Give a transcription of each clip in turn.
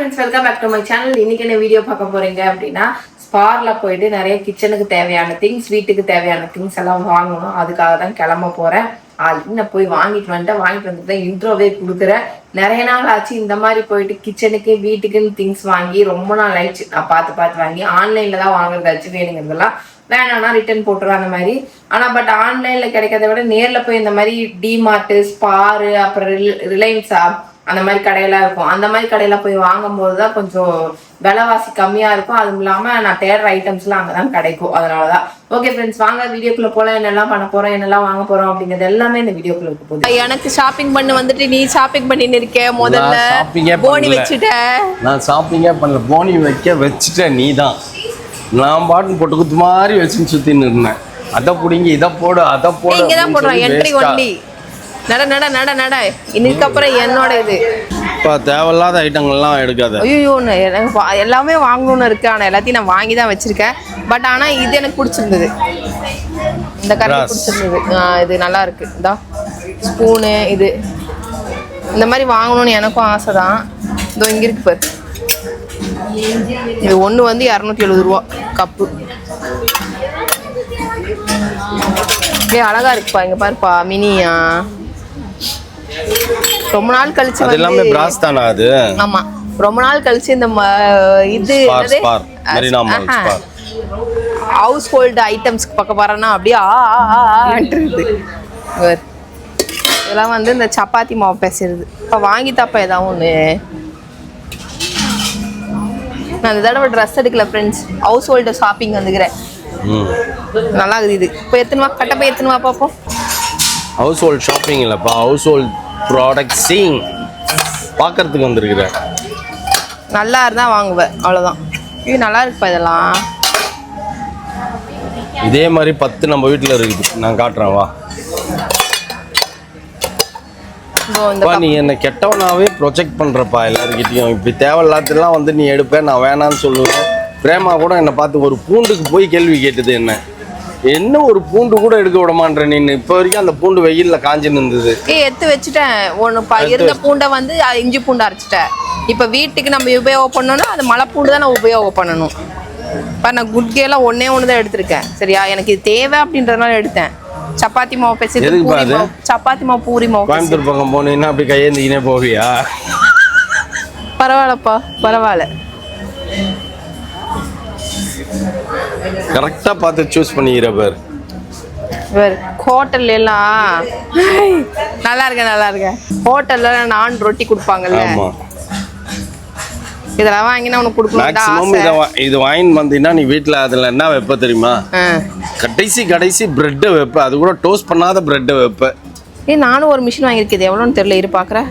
friends, welcome back to my channel. இன்னைக்கு என்ன video பார்க்க போறீங்க அப்படின்னா ஸ்பார்ல போயிட்டு நிறைய கிச்சனுக்கு தேவையான திங்ஸ் வீட்டுக்கு தேவையான திங்ஸ் எல்லாம் வாங்கணும். அதுக்காக தான் கிளம்ப போறேன். இன்னும் போய் வாங்கிட்டு வந்துட்டு தான் இன்ட்ரோவே கொடுக்குறேன். நிறைய நாள் ஆச்சு இந்த மாதிரி போயிட்டு கிச்சனுக்கு வீட்டுக்குன்னு திங்ஸ் வாங்கி ரொம்ப நாள் ஆயிடுச்சு. நான் பார்த்து வாங்கி ஆன்லைன்ல தான் வாங்குறதாச்சு வேணுங்கிறதெல்லாம் வேணாம்னா ரிட்டர்ன் போட்டுருவோம் அந்த மாதிரி. ஆனால் பட் ஆன்லைனில் கிடைக்கிறத விட நேரில் போய் இந்த மாதிரி டிமார்ட்டு ஸ்பாரு அப்புறம் ரிலையன்ஸா அந்த மாதிரி கடையெல்லாம் இருக்கும். அந்த மாதிரி கடையில் போய் வாங்கும்போது தான் கொஞ்சம் விலைவாசி கம்மியாக இருக்கும். அதுவும் இல்லாமல் நான் தேடுற ஐட்டம்ஸ்லாம் அங்கே தான் கிடைக்கும். அதனால தான். ஓகே ஃப்ரெண்ட்ஸ், வாங்க வீடியோக்குள்ளே போல என்னெல்லாம் பண்ண போகிறோம், என்னெல்லாம் வாங்க போகிறோம் அப்படிங்கிறது எல்லாமே இந்த வீடியோக்குள்ளே இருக்க போகுது. எனக்கு ஷாப்பிங் பண்ண வந்துட்டு நீ ஷாப்பிங் பண்ணின்னு இருக்கேன். முதல்ல போனி வச்சுட்டேன். நான் ஷாப்பிங்கே பண்ணல, போனி வச்சுட்டேன். நீ தான் நான் பாட்டு போட்டு குத்து மாதிரி வச்சுன்னு சுற்றின்னு இருந்தேன். அதை பிடிங்கி இதை போடு அதை போடு இங்கே தான் போடுறோம். என்ட்ரி ஒன்லி நட இதுக்கப்புறம் என்னோட இது இப்போ தேவையில்லாத ஐட்டங்கள்லாம் எடுக்காத. ஐயோ, எனக்கு எல்லாமே வாங்கணும்னு இருக்கு. ஆனால் எல்லாத்தையும் நான் வாங்கி தான் வச்சிருக்கேன். பட் ஆனால் இது எனக்கு பிடிச்சிருந்தது. இந்த கரண்டி பிடிச்சிருந்தது. இது நல்லா இருக்கு. இதா ஸ்பூனு இது இந்த மாதிரி வாங்கணும்னு எனக்கும் ஆசை தான். இதோ இங்கே இருக்கு பாரு. இது ஒன்று வந்து 270 ரூபா கப்பு. அழகா இருக்குப்பா. இங்க பாருப்பா, மினியா. ரொம்ப நாள் கழிச்சு அது எல்லாமே பிராஸ் தானா? அது ஆமா, ரொம்ப நாள் கழிச்சு இந்த இது ஹவுஸ் ஹோல்டு ஐட்டம்ஸ்க்கு பக்கம் வரேன்னா அப்படியே இதெல்லாம் வந்து இந்த சப்பாத்தி மாவு பேசுறது. இப்போ வாங்கி தாப்பா ஏதாவது ஒன்று. நான் இந்த தடவை ட்ரெஸ் எடுக்கல ஃப்ரெண்ட்ஸ், ஹவுஸ் ஹோல்டு ஷாப்பிங் வந்துக்கிறேன். நல்லா இருக்குது இது. இப்போ எத்தனை கட்டப்பை எத்தனை பார்ப்போம். ஹவுஸ் ஹோல்ட் ஷாப்பிங் இல்லைப்பா, ஹவுஸ் ஹோல்ட் ப்ராடக்ட்ஸிங் பார்க்கறதுக்கு வந்துருக்குறேன். நல்லா இருந்தால் வாங்குவேன், அவ்வளோதான். இது நல்லா இருக்குப்பா. இதெல்லாம் இதே மாதிரி 10 நம்ம வீட்டில் இருக்குது. நான் காட்டுறேன் வா. நீ என்ன கெட்டவனாவே ப்ரொஜெக்ட் பண்ணுறப்பா எல்லாருக்கிட்டையும். இப்படி தேவையில்லாதெல்லாம் வந்து நீ எடுப்பேன், நான் வேணான்னு சொல்லுவேன். பிரேமா கூட என்னை பார்த்து ஒரு பூண்டுக்கு போய் கேள்வி கேட்டது. என்ன ஒரு பூண்டு கூட எடுக்க விடமான்ற நீ. இப்போ வரைக்கும் அந்த பூண்டு வெயிலில் காஞ்சின்னு இருந்தது. எடுத்து வச்சுட்டேன். ஒன்று இருந்த பூண்டை வந்து இஞ்சி பூண்டு அரைச்சிட்டேன். இப்போ வீட்டுக்கு நம்ம உபயோகம் பண்ணோன்னா அது மலை பூண்டு தான் நான் உபயோகம் பண்ணணும். இப்போ நான் குட்கேலாம் ஒன்றே தான் எடுத்திருக்கேன். சரியா, எனக்கு இது தேவை அப்படின்றதுனால எடுத்தேன். சப்பாத்தி மாவு பேசி சப்பாத்தி மாவு பூரி மாவு. கோயம்புத்தூர் பக்கம் போனீங்கன்னா அப்படி கையேந்திக்கினே போவியா? பரவாயில்லப்பா, பரவாயில்ல. கரெக்டாக பார்த்து சூஸ் பண்ணிக்கிற பேர். ஹோட்டல்ல எல்லாம் நல்லா இருக்கேன். ஹோட்டல்ல நான் ரொட்டி கொடுப்பாங்கல்ல, இதெல்லாம் வாங்கினா உனக்கு கொடுக்கணும். இது வாங்கின்னு வந்தீங்கன்னா நீ வீட்டில் அதில் என்ன வைப்ப தெரியுமா? கடைசி பிரெட்டை வைப்ப. அது கூட டோஸ்ட் பண்ணாத பிரெட்டை வைப்ப. நானும் ஒரு மிஷின் வாங்கியிருக்கேன். இது எவ்வளோன்னு தெரியல, இரு பார்க்குறேன்.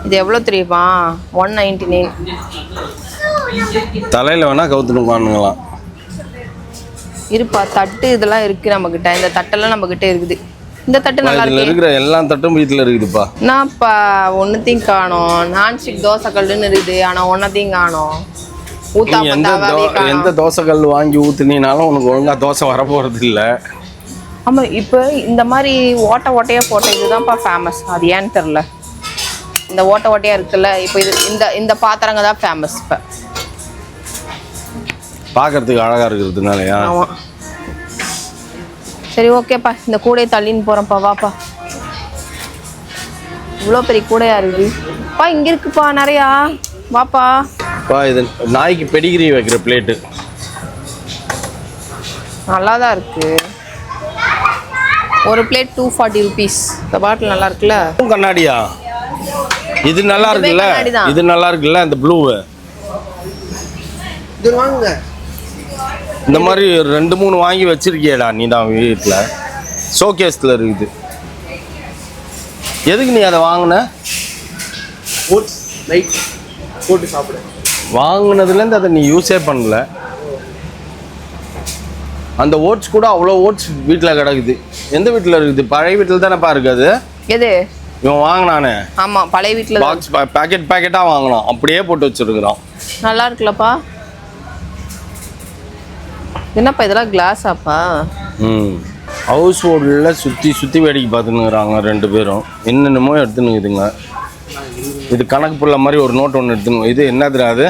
இது எவ்வளோ தெரியுமா? 199. தலையில் வேணா கவுத்துணும் வாங்குங்களாம். இருப்பா, தட்டு இதெல்லாம் இருக்கு நம்மகிட்ட. இந்த தட்டெல்லாம் நம்மகிட்ட இருக்குது. இந்த தட்டு நல்லா இருக்கு. இருக்கிற எல்லா தட்டும் வீட்டில் இருக்குதுப்பா. நான்ப்பா ஒன்றுத்தையும் காணோம். நான்ஸ்டிக் தோசை கல்லுன்னு இருக்குது, ஆனால் ஒன்றத்தையும் காணோம். எந்த தோசை கல் வாங்கி ஊற்றுனாலும் உனக்கு ஒழுங்காக தோசை வரப்போகிறது இல்லை. ஆமாம், இப்போ இந்த மாதிரி ஓட்டையாக போட்ட இதுதான்ப்பா ஃபேமஸ். அது ஏன்னு தெரில. இந்த ஓட்டையாக இருக்குல்ல, இப்போ இது இந்த பாத்திரங்க தான் ஃபேமஸ். இப்போ பார்க்கறதுக்கு அழகாக இருக்கிறதுனாலயா? ஆமாம். சரி, ஓகேப்பா. இந்த கூடையை தள்ளின்னு போகிறேன்ப்பா. வாப்பா, இவ்வளோ பெரிய கூடையாக இருக்குதுப்பா. இங்கே இருக்குப்பா நிறையா. வாப்பா. இது நாய்க்கு பெடிகிரி வைக்கிற பிளேட்டு. நல்லா தான் இருக்கு. ஒரு பிளேட் 240 rupees. இந்த பாட்டில் நல்லா இருக்குல்ல. கண்ணாடியா? இது நல்லா இருக்குல்ல, இது நல்லா இருக்குல்ல. இந்த ப்ளூ இது வாங்குங்க. இந்த மாதிரி 2-3 வாங்கி வச்சிருக்கியடா நீ தான் வீட்டில். ஷோகேஸில் இருக்குது. எதுக்கு நீ அதை வாங்கின? ஓட்ஸ் லைட் போட்டு சாப்பிடு. வாங்கினதுலேருந்து அதை நீ யூஸே பண்ணல. அந்த ஓட்ஸ் கூட அவ்வளோ ஓட்ஸ் வீட்டில் கிடக்குது. எந்த வீட்டில் இருக்குது? பழைய வீட்டில் தானேப்பா இருக்குது. எது இவன் வாங்கினானே? ஆமாம், பழைய வீட்டில் பாக்ஸ் பேக்கெட்டாக வாங்கினான். அப்படியே போட்டு வச்சுருக்குறான். நல்லா இருக்குல்லப்பா. என்னப்பா இதெல்லாம் கிளாஸாப்பா? ஹவுஸ் ஹோல்டில் சுற்றி வேடிக்கை பார்த்துன்னுக்குறாங்க 2 பேரும். என்னென்னமோ எடுத்துன்னுக்குதுங்க. இது கணக்கு புள்ள மாதிரி ஒரு நோட் ஒன்று எடுத்துன்னு இது என்னதுடா அது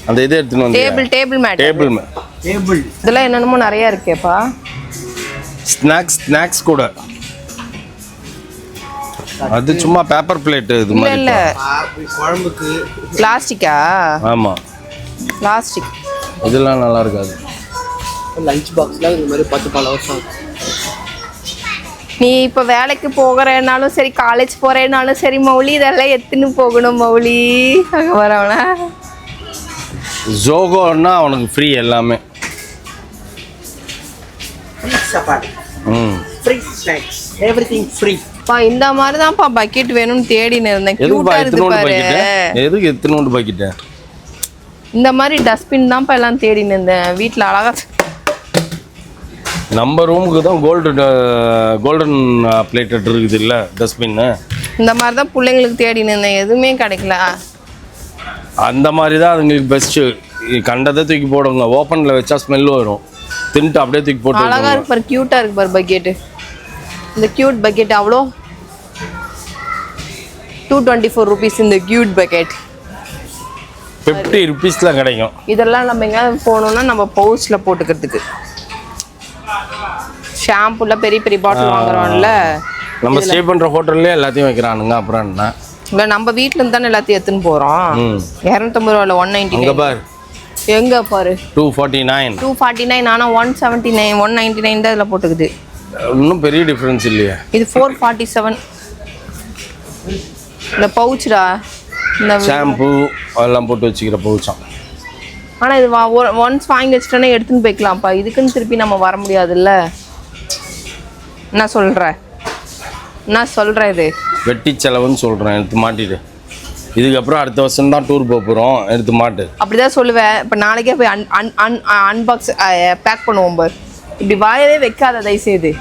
அந்த இது எடுத்துன்னு வந்து டேபிள் மேட் டேபிள் இதெல்லாம் என்னென்னமோ நிறைய இருக்கேப்பா. ஸ்நாக்ஸ் கூட அது சும்மா பேப்பர் பிளேட் இது இல்ல மாதிரி இல்ல குழம்புக்கு பிளாஸ்டிக்கா? ஆமா பிளாஸ்டிக் இதெல்லாம் நல்லா இருக்காது. லஞ்ச் பாக்ஸ்ல இந்த மாதிரி 10-12 வருஷம் ஆகும். நீ இப்போ வேலைக்கு போகிறேன்னாலும் சரி காலேஜ் போகிறேன்னாலும் சரி மௌலி இதெல்லாம் எடுத்துன்னு போகணும் மௌலி. அங்கே வரவனா ஜோகோன்னா அவனுக்கு ஃப்ரீ எல்லாமே. ஃப்ரீ சாப்பாடு, ஃப்ரீ ஸ்நாக்ஸ், எவ்ரிதிங் ஃப்ரீ. பா இந்த மாதிரி தான்ப்பா பக்கெட் வேணும்னு தேடின்னு இருந்தேன். கியூட்டா இருக்கு பாரு. எதுக்கு எத்தனோண்டு பக்கெட்? இந்த மாதிரி டஸ்ட்பின் தான்ப்பா எல்லாம் தேடின்னு இருந்தேன். வீட்டில் அழகா நம்ம ரூமுக்கு தான் கோல்டன் பிளேட்டட் இருக்குது இல்லை டஸ்ட்பின்னு. இந்த மாதிரி தான் பிள்ளைங்களுக்கு தேடின்னு இருந்தேன், எதுவுமே கிடைக்கல. அந்த மாதிரி தான் அதுங்களுக்கு பெஸ்ட்டு. கண்டதை தூக்கி போடுங்க, ஓப்பனில் வச்சா ஸ்மெல் வரும், தின்ட்டு அப்படியே தூக்கி போட்டு. அழகா இருக்கு பாரு, க்யூட்டாக இருக்கு பாரு பக்கெட்டு. இந்த க்யூட் பக்கெட் அவ்வளோ 224 rupees இந்த க்யூட் பக்கெட். 50 rupeesல கிடைக்கும். இதெல்லாம் நம்ம எங்கேயாவது போகணுன்னா நம்ம பவுச்சில் போட்டுக்கிறதுக்கு. ஷாம்புல பெரிய பெரிய பாட்டில் வாங்குறோம்ல, நம்ம ஸ்டே பண்ணுற ஹோட்டல்லே எல்லாத்தையும் வைக்கிறானுங்க. அப்புறம் என்ன இல்லை நம்ம வீட்டில் இருந்து தானே எல்லாத்தையும் எடுத்துன்னு போகிறோம். 250 ரூபாயில் 199. பாரு எங்கே பாரு 249 ஆனால் 179 199 தான் இதில் போட்டுக்குது. இன்னும் பெரிய டிஃப்ரென்ஸ் இல்லையா? இது 447. இந்த பவுச்சுடா, இந்த ஷாம்பு அதெல்லாம் போட்டு வச்சுக்கிற பவுச்சான். ஆனால் இது ஒன்ஸ் வாங்கி வச்சுட்டோன்னே எடுத்துன்னு போய்க்கலாம்ப்பா. இதுக்குன்னு திருப்பி நம்ம வர முடியாதுல்ல. என்ன சொல்கிற இது வெட்டி செலவுன்னு சொல்கிறேன். எடுத்து மாட்டிட்டு இதுக்கப்புறம் அடுத்த வருஷம் தான் டூர் போகிறோம், எடுத்து மாட்டு. அப்படிதான் சொல்லுவேன். இப்போ நாளைக்கே போய் அன்பாக்ஸ் பேக் பண்ணுவோம் பார். இப்படி வாயவே வைக்காத தயவுசெய்து.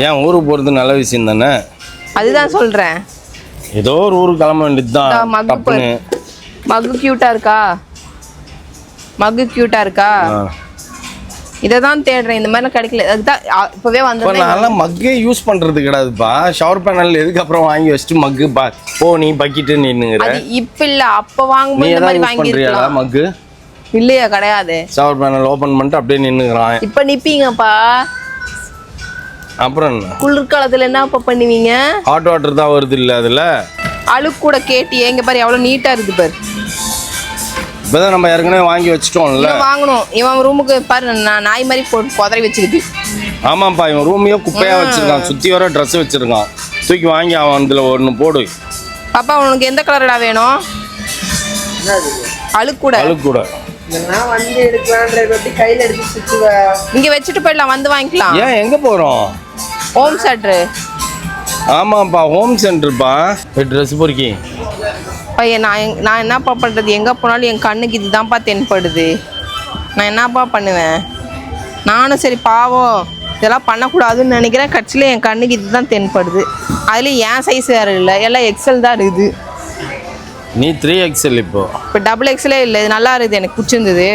ஏன் ஊருக்கு போகிறது நல்ல விஷயம் தானே? அதுதான் சொல்கிறேன். ஏதோ ஒரு ஊருக்கு கிளம்ப வேண்டியது தான். மக்கு க்யூட்டாக இருக்கா? இதை தான் தேடுறேன். இந்த மாதிரிலாம் கிடைக்கல. அதுதான் இப்போவே வந்து நல்லா மக்கே யூஸ் பண்ணுறது கிடையாதுப்பா. ஷவர் பேனல் எதுக்கு அப்புறம் வாங்கி வச்சுட்டு மக்கு நீ பக்கிட்டு நின்னுங்கிற. அது இப்போ இல்லை, அப்போ வாங்கும்போது இந்த மாதிரி வாங்கிருக்கலாம். மக்கு இல்லையா? கிடையாது. ஷவர் பேனல் ஓப்பன் பண்ணிட்டு அப்படியே நின்னுக்கிறான். இப்போ நிப்பீங்கப்பா. அப்புறம் என்ன குளிர்காலத்தில் என்னப்பா பண்ணுவீங்க? ஹாட் வாட்டர் தான் வருது இல்லை அதில். அழுக்கு கூட கேட்டியே. இங்கே பாரு எவ்வளோ நீட்டாக இருக்குது பாரு. இப்போதான் நம்ம ஏற்கனவே வாங்கி வச்சுட்டோம்ல. வாங்கணும். இவன் ரூமுக்கு பாரு நாய் மாதிரி போட்டு புதறி வச்சுக்கிது. ஆமாப்பா, இவன் ரூமையோ குப்பையாக வச்சிருக்கான், சுற்றி வர ட்ரெஸ் வச்சிருக்கான். தூக்கி வாங்கி அவன் இதில் ஒன்று போடு. பாப்பா உனக்கு எந்த கலர்டா வேணும்? அழுக்கு கூட நான் வந்து எடுக்கலான்ற கையில் எடுத்து சுற்றுவேன். இங்கே வச்சுட்டு போயிடலாம், வந்து வாங்கிக்கலாம். ஏன் எங்கே போகிறோம்? Home centre. ஆமாப்பா, ஹோம் சென்டருப்பா. ட்ரெஸ் பொறுக்கி பையன் நான் என்னப்பா பண்ணுறது? எங்கே போனாலும் என் கண்ணுக்கு இதுதான்ப்பா தென்படுது. நான் என்னப்பா பண்ணுவேன்? நானும் சரி பாவம் இதெல்லாம் பண்ணக்கூடாதுன்னு நினைக்கிறேன். கட்சியில் என் கண்ணுக்கு இது தான் தென்படுது. அதுலேயும் என் சைஸ் வேறு இல்லை, எல்லாம் எக்ஸல் தான் இருக்குது. நீ 3XL இப்போ டபுள் எக்ஸலே இல்லை. இது நல்லா இருக்குது, எனக்கு பிடிச்சிருந்தது.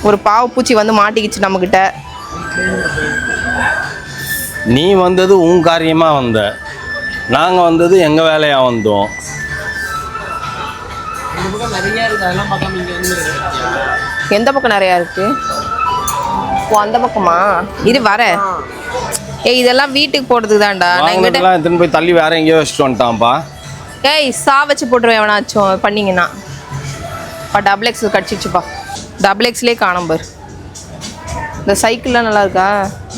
ஒரு பாவ பூச்சி வந்து மாட்டிக்கிச்சு நம்மக்கிட்ட. நீ வந்தது உன் காரியமாக வந்த, நாங்கள் வந்தது எங்கள் வேலையாக வந்தோம். நிறைய இருக்கு, அதெல்லாம் பார்க்காம இங்கே வந்து எந்த பக்கம் நிறையா இருக்கு? ஓ அந்த பக்கமா? இது வர இதெல்லாம் வீட்டுக்கு போடுறதுக்கு தான்டா. நான் எடுத்துன்னு போய் தள்ளி வேற எங்கேயோ வச்சுட்டு வந்துட்டான்ப்பா. சா வச்சு போட்டுருவேன் எவனாச்சும் பண்ணிங்கன்னா. டபுள் எக்ஸல் கடிச்சிச்சுப்பா. டபுள் எக்ஸ்லேயே காணும் பாரு. இந்த சைக்கிள்லாம் நல்லா இருக்கா?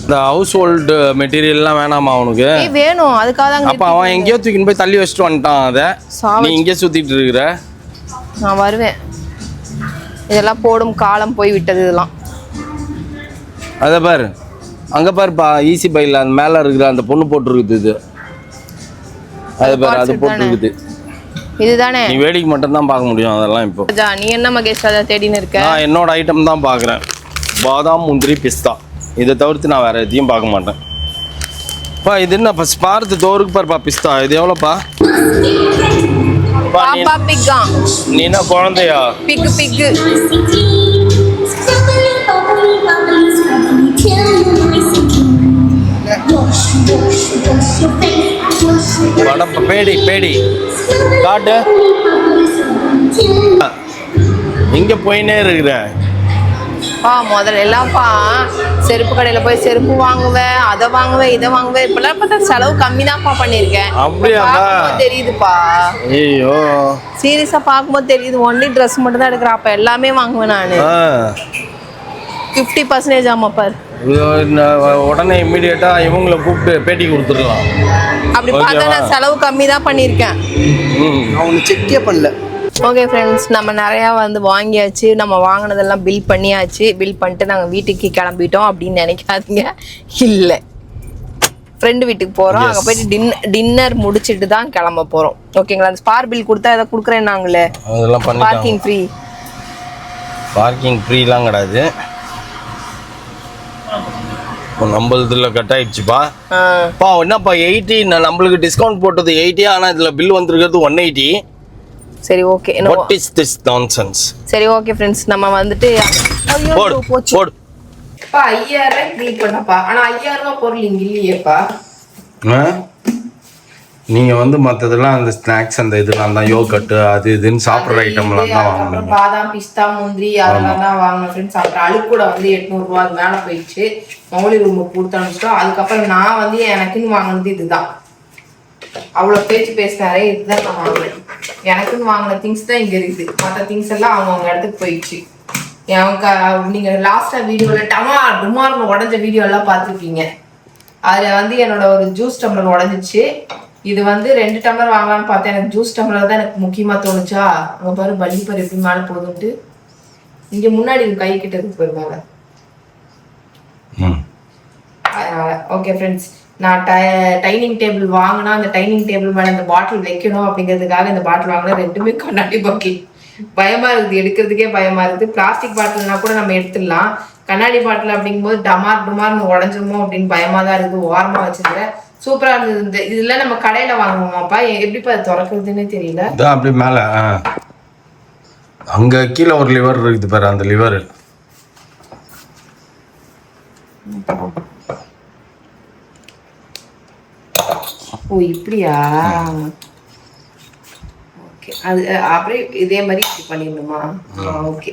இந்த ஹவுஸ் ஹோல்டு மெட்டீரியல்லாம் வேணாமா அவனுக்கு? வேணும், அதுக்காக தான். அப்போ அவன் எங்கேயோ தூக்கின்னு போய் தள்ளி வச்சுட்டு வந்துட்டான். அதை நீ இங்கே சுற்றிட்டு இருக்கிற. நான் வருவேன். இதெல்லாம் போடும் காலம் போய் விட்டது இதெல்லாம். அதை பாரு, அங்கே பாருப்பா, ஈஸி பையில் அந்த மேலே இருக்கிற அந்த பொண்ணு போட்டுருக்குது. இது அது பாரு, அது போட்டுருக்குது. இதுதானே? நீ வேடிக்கை மட்டும் தான் பார்க்க முடியும் அதெல்லாம். இப்போ நீ என்ன மகேஷ் அதை தேடின்னு இருக்க? நான் என்னோட ஐட்டம் தான் பார்க்குறேன். பாதாம், முந்திரி, பிஸ்தா. இதை தவிர்த்து நான் வேறு எதையும் பார்க்க மாட்டேன். பா இது என்னப்பா ஸ்பார்த்து தோருக்கு பாருப்பா பிஸ்தா. இது எவ்வளோப்பா? பாப்பா பிக்கா. நீ என்ன குழந்தையா? பிக்கு படம் பேடி பேடி காட்டு எங்க போயினே இருக்கிற முதல்ல எல்லாம்ப்பா செருப்பு கடையில போய் செருப்பு வாங்குவேன், அதை வாங்குவேன், இதை வாங்குவேன். இப்பெல்லாம் பார்த்தா செலவு கம்மி தான்ப்பா பண்ணியிருக்கேன். அப்படியாப்பா? தெரியுதுப்பா. ஐயோ சீரியஸா பார்க்கும்போது தெரியுது. ஒன்லி ட்ரெஸ் மட்டும் தான் எடுக்கிறேன். அப்ப எல்லாமே வாங்குவேன் நான். 50% ஆமாப்பா. உடனே இம்மிடியட்டா இவங்களை கூப்பிட்டு பேட்டி கொடுத்துடலாம். அப்படி பார்த்தா நான் செலவு கம்மி தான் பண்ணியிருக்கேன். அவங்க செக்கே பண்ணல. ஓகே ஃப்ரெண்ட்ஸ், நம்ம நிறையா வந்து வாங்கியாச்சு. நம்ம வாங்கினதெல்லாம் பில் பண்ணியாச்சு. பில் பண்ணிட்டு நாங்கள் வீட்டுக்கு கிளம்பிட்டோம் அப்படின்னு நினைக்காதீங்க. இல்லை, ஃப்ரெண்டு வீட்டுக்கு போகிறோம். அங்கே போயிட்டு டின்னர் முடிச்சுட்டு தான் கிளம்ப போகிறோம். ஓகேங்களா? அந்த ஸ்பார் பில் கொடுத்தா எதை கொடுக்குறேன் நாங்களே. அதெல்லாம் பண்ணி பார்க்கிங் ஃப்ரீ. பார்க்கிங் ஃப்ரீலாம் கிடையாது. நம்மளதுல கட் ஆயிடுச்சுப்பா. என்னப்பா 80 நம்மளுக்கு டிஸ்கவுண்ட் போட்டது 80, ஆனால் இதில் பில் வந்திருக்கிறது 180. சரி okay. What is this nonsense? சரி ஓகே ஃப்ரெண்ட்ஸ், நம்ம வந்துட்டு போடு போடு. 5000 பில் பண்ணப்பா. ஆனா 5000 பொருள் இங்க இல்லையேப்பா. நீங்க வந்து மற்றதெல்லாம் அந்த ஸ்நாக்ஸ் அந்த இதெல்லாம் தான் யோகட் அது இதுன்னு சாப்பிட்ற ஐட்டம்லாம் தான் வாங்குவீங்க. பாதாம் பிஸ்தா முந்திரி அதெல்லாம் தான் வாங்கினேன் ஃப்ரெண்ட்ஸ். அப்புறம் அழுக்கூட வந்து 800 ரூபா மேலே போயிடுச்சு. மௌலி ரூமுக்கு கொடுத்து அனுப்பிச்சிட்டோம். அதுக்கப்புறம் நான் வந்து எனக்குன்னு வாங்கினது இதுதான். அவ்வளோ பேசினாரே, இதுதான் நான் வாங்கினேன். எனக்குன்னு வாங்கின திங்ஸ் தான் இங்கே இருக்குது. மற்ற திங்ஸ் எல்லாம் அவங்க இடத்துக்கு போயிடுச்சு. நீங்கள் லாஸ்ட்டாக வீடியோவில் டுமார்னு உடஞ்ச வீடியோ எல்லாம் பார்த்துருக்கீங்க. அதில் வந்து என்னோட ஒரு ஜூஸ் டம்ளர் உடஞ்சிச்சு. இது வந்து 2 டம்ளர் வாங்கலான்னு பார்த்தேன். எனக்கு ஜூஸ் டம்ளர் தான் எனக்கு முக்கியமாக தோணுச்சா. அங்கே பாரு பல்லிப்பர் எப்படி மேலே போகுதுன்ட்டு. இங்கே முன்னாடி கை கிட்ட இருக்கு போயிருந்தாங்க. அதனால் ஓகே ஃப்ரெண்ட்ஸ், நான் டைனிங் டேபிள் வாங்கினா அந்த டைனிங் டேபிள் மேலே இந்த பாட்டில் வைக்கணும் அப்படிங்கிறதுக்காக இந்த பாட்டில் வாங்கினா. ரெண்டுமே கண்ணாடி பாட்டில். பயமாக இருக்குது, எடுக்கிறதுக்கே பயமாக இருக்குது. பிளாஸ்டிக் பாட்டில்னா கூட நம்ம எடுத்துடலாம். கண்ணாடி பாட்டில் அப்படிங்கும்போது டுமார்னு உடஞ்சிருமோ அப்படின்னு பயமாக தான் இருக்குது. ஓரமாக வச்சுருக்கேன். சூப்பராக இருந்தது. இந்த இதெல்லாம் நம்ம கடையில் வாங்குவோமாப்பா? எப்படிப்பா அது திறக்கிறதுன்னே தெரியல. அப்படி மேலே அங்கே கீழே ஒரு லிவர் இருக்குது பாரு, அந்த லிவர். ஓ இப்படியா? ஓகே, அது அப்படியே இதே மாதிரி இப்படி பண்ணிடணுமா? ஓகே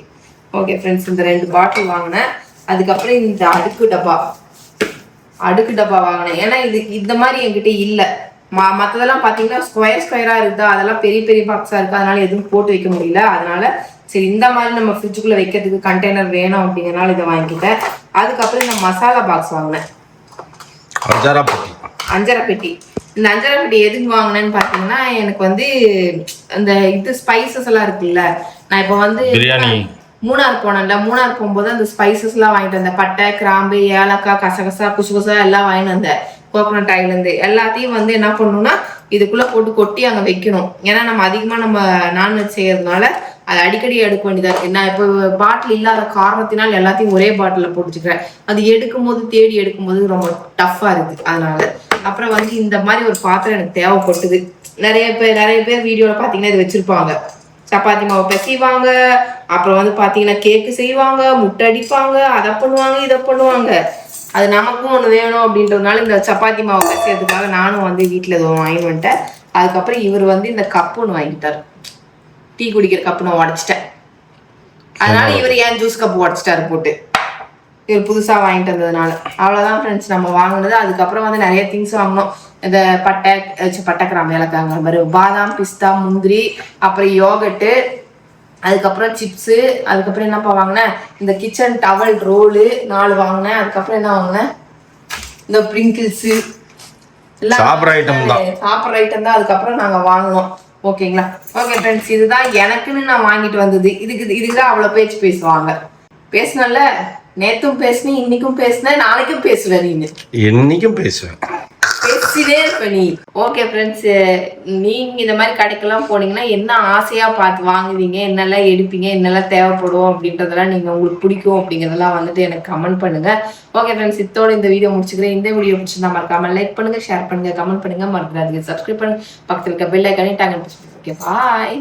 ஓகே ஃப்ரெண்ட்ஸ், இந்த 2 பாட்டில் வாங்கினேன். அதுக்கப்புறம் இந்த அடுக்கு டப்பா வாங்கினேன். ஏன்னா இது இந்த மாதிரி என்கிட்ட இல்லை. மற்றதெல்லாம் பார்த்தீங்கன்னா ஸ்கொயராக இருக்குதா, அதெல்லாம் பெரிய பெரிய பாக்ஸாக இருக்குது. அதனால எதுவும் போட்டு வைக்க முடியல. அதனால சரி இந்த மாதிரி நம்ம ஃப்ரிட்ஜுக்குள்ளே வைக்கிறதுக்கு கண்டெய்னர் வேணும் அப்படிங்கிறனால இதை வாங்கிக்கிட்டேன். அதுக்கப்புறம் இந்த மசாலா பாக்ஸ் வாங்கினேன். அஞ்சரை பெட்டி. இந்த அஞ்சரை பெட்டி எதுக்கு வாங்கினேன்னு பார்த்தீங்கன்னா, எனக்கு வந்து அந்த இது ஸ்பைசஸ் எல்லாம் இருக்குல்ல. நான் இப்போ வந்து மூணார் போனேன்ல. மூணார் போகும்போது அந்த ஸ்பைசஸ்லாம் வாங்கிட்டு வந்தேன். பட்டை, கிராம்பு, ஏலக்காய், கசகசா, குசுகுசா எல்லாம் வாங்கிட்டு வந்தேன். கோகோனட் ஆயிலேருந்து எல்லாத்தையும் வந்து என்ன பண்ணணும்னா இதுக்குள்ளே போட்டு கொட்டி அங்கே வைக்கணும். ஏன்னா நம்ம அதிகமாக நம்ம நான்வெஜ் செய்யறதுனால அது அடிக்கடி எடுக்க வேண்டியதாக இருக்குது. நான் இப்போ பாட்டில் இல்லாத காரணத்தினால் எல்லாத்தையும் ஒரே பாட்டிலில் போட்டுச்சுக்கிறேன். அது தேடி எடுக்கும்போது ரொம்ப டஃப்பாக இருக்குது. அதனால அப்புறம் வந்து இந்த மாதிரி ஒரு பாத்திரம் எனக்கு தேவைப்பட்டது. நிறைய பேர் வீடியோவில் பார்த்தீங்கன்னா இது வச்சுருப்பாங்க. சப்பாத்தி மாவு பிசைவாங்க, அப்புறம் வந்து பார்த்தீங்கன்னா கேக்கு செய்வாங்க, முட்டை அடிப்பாங்க, அதை பண்ணுவாங்க, இதை பண்ணுவாங்க. அது நமக்கும் ஒன்று வேணும் அப்படின்றதுனால இந்த சப்பாத்தி மாவு பிசைறதுக்காக நானும் வந்து வீட்டில் எதுவும் வாங்கிட்டு வந்துட்டேன். அதுக்கப்புறம் இவர் வந்து இந்த கப்பு ஒன்று வாங்கிட்டார். டீ குடிக்கிற கப்பு நான் உடச்சிட்டேன். அதனால இவர் ஏன் ஜூஸ் கப்பு உடச்சிட்டாரு போட்டு. இவர் புதுசாக வாங்கிட்டு வந்ததுனால. அவ்வளோதான் ஃப்ரெண்ட்ஸ் நம்ம வாங்கினது. அதுக்கப்புறம் வந்து நிறைய திங்ஸ் வாங்கினோம். இந்த பட்டை கிராம்பு, ஏலக்காய், மாதிரி பாதாம், பிஸ்தா, முந்திரி, அப்புறம் யோகட்டு, அதுக்கப்புறம் சிப்ஸு, அதுக்கப்புறம் என்னப்பா வாங்கினேன், இந்த கிச்சன் டவல் ரோலு 4 வாங்கினேன். அதுக்கப்புறம் என்ன வாங்கினேன், இந்த பிரிங்கிள்ஸு எல்லாம் சாப்பிட்ற ஐட்டம் தான் அதுக்கப்புறம் நாங்கள் வாங்கினோம். ஓகேங்களா? ஓகே ஃப்ரெண்ட்ஸ், இதுதான் எனக்குன்னு நான் வாங்கிட்டு வந்தது. இதுக்கு தான் அவ்வளோ பேசுவாங்க. பேசினல நேத்தும் பேசினேன், இன்னைக்கும் பேசினேன், நாளைக்கும் பேசுவேன். நீங்க என்னைக்கும் பேசுவேன், பேசினே இருப்ப நீ. ஓகே ஃப்ரெண்ட்ஸ், நீங்க இந்த மாதிரி கடைக்கெல்லாம் போனீங்கன்னா என்ன ஆசையா பார்த்து வாங்குவீங்க, என்னெல்லாம் எடுப்பீங்க, என்னெல்லாம் தேவைப்படும் அப்படின்றதெல்லாம் நீங்க உங்களுக்கு பிடிக்கும் அப்படிங்கிறதெல்லாம் வந்துட்டு எனக்கு கமெண்ட் பண்ணுங்க. ஓகே ஃப்ரெண்ட்ஸ், இதோட இந்த வீடியோ முடிச்சுக்கிறேன். இந்த வீடியோ பிடிச்சிருந்தா மறக்காம லைக் பண்ணுங்க, ஷேர் பண்ணுங்க, கமெண்ட் பண்ணுங்க, மறந்துடாதீங்க, சப்ஸ்கிரைப் பண்ணுங்க, பக்கத்தில் இருக்க பெல் ஐக்கானே டாங்க. ஓகே, பாய்.